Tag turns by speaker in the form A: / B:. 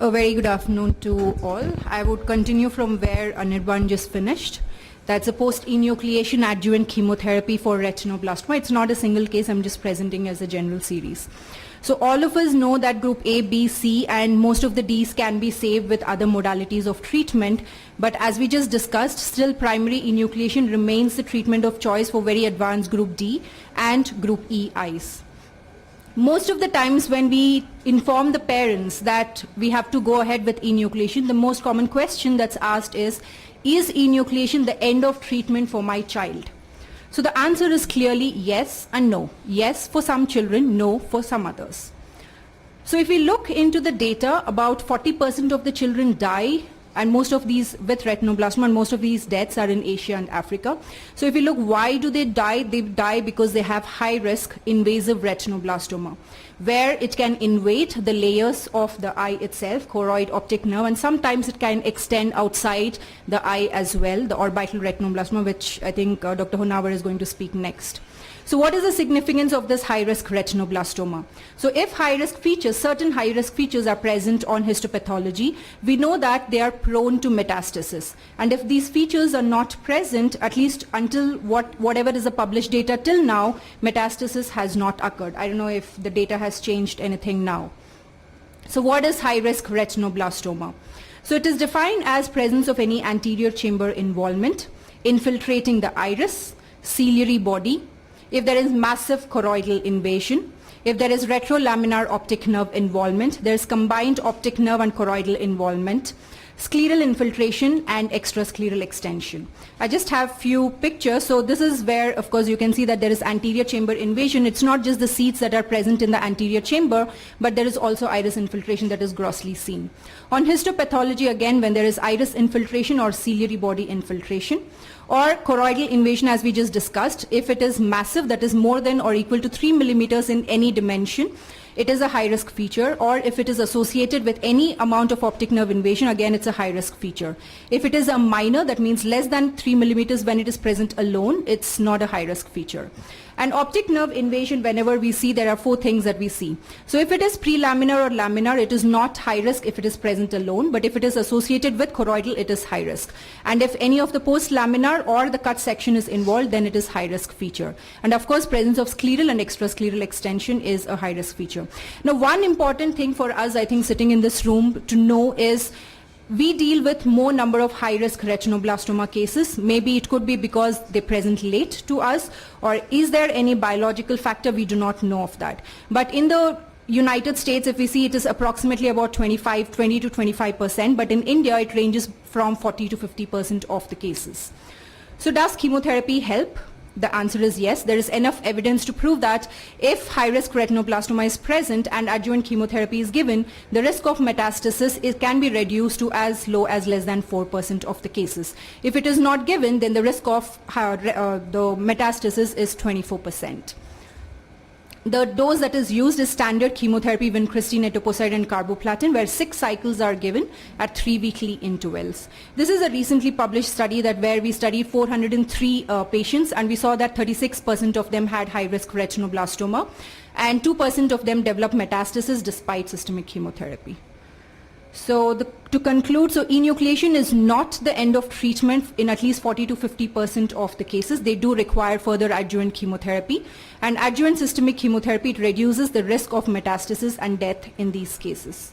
A: A very good afternoon to all. I would continue from where Anirban just finished. That's a post-enucleation adjuvant chemotherapy for retinoblastoma. It's not a single case, I'm just presenting as a general series. So all of us know that group A, B, C and most of the Ds can be saved with other modalities of treatment. But as we just discussed, still primary enucleation remains the treatment of choice for very advanced group D and group E eyes. Most of the times when we inform the parents that we have to go ahead with enucleation, the most common question that's asked is enucleation the end of treatment for my child? So the answer is clearly yes and no. Yes for some children, no for some others. So if we look into the data, about 40% of the children die, and most of these with retinoblastoma, and most of these deaths are in Asia and Africa. So if you look, why do they die? They die because they have high risk invasive retinoblastoma, where it can invade the layers of the eye itself, choroid, optic nerve, and sometimes it can extend outside the eye as well, the orbital retinoblastoma, which I think Dr. Honawar is going to speak next. So what is the significance of this high-risk retinoblastoma? So if high-risk features, certain high-risk features are present on histopathology, we know that they are prone to metastasis. And if these features are not present, at least until whatever is the published data till now, metastasis has not occurred. I don't know if the data has changed anything now. So what is high-risk retinoblastoma? So it is defined as presence of any anterior chamber involvement, infiltrating the iris, ciliary body, if there is massive choroidal invasion, if there is retrolaminar optic nerve involvement, there is combined optic nerve and choroidal involvement, scleral infiltration and extrascleral extension. I just have few pictures. So this is where, of course, you can see that there is anterior chamber invasion. It's not just the seeds that are present in the anterior chamber, but there is also iris infiltration that is grossly seen. On histopathology, again, when there is iris infiltration or ciliary body infiltration, or choroidal invasion, as we just discussed, if it is massive, that is more than or equal to 3 millimeters in any dimension, it is a high-risk feature. Or if it is associated with any amount of optic nerve invasion, again it's a high-risk feature. If it is a minor, that means less than 3 millimeters when it is present alone, it's not a high-risk feature. And optic nerve invasion, whenever we see, there are 4 things that we see. So if it is prelaminar or laminar, it is not high risk if it is present alone, but if it is associated with choroidal, it is high risk. And if any of the post-laminar or the cut section is involved, then it is high risk feature. And of course, presence of scleral and extrascleral extension is a high risk feature. Now, one important thing for us, I think, sitting in this room to know is we deal with more number of high-risk retinoblastoma cases. Maybe it could be because they present late to us, or is there any biological factor? We do not know of that. But in the United States, if we see, it is approximately about 20 to 25%, but in India it ranges from 40 to 50% of the cases. So does chemotherapy help? The answer is yes. There is enough evidence to prove that if high-risk retinoblastoma is present and adjuvant chemotherapy is given, the risk of metastasis can be reduced to as low as less than 4% of the cases. If it is not given, then the risk of the metastasis is 24%. The dose that is used is standard chemotherapy, vincristine, etoposide and carboplatin, where 6 cycles are given at 3 weekly intervals. This is a recently published study where we studied 403 patients, and we saw that 36% of them had high-risk retinoblastoma and 2% of them developed metastasis despite systemic chemotherapy. So to conclude, so enucleation is not the end of treatment in at least 40 to 50% of the cases. They do require further adjuvant chemotherapy, and adjuvant systemic chemotherapy reduces the risk of metastasis and death in these cases.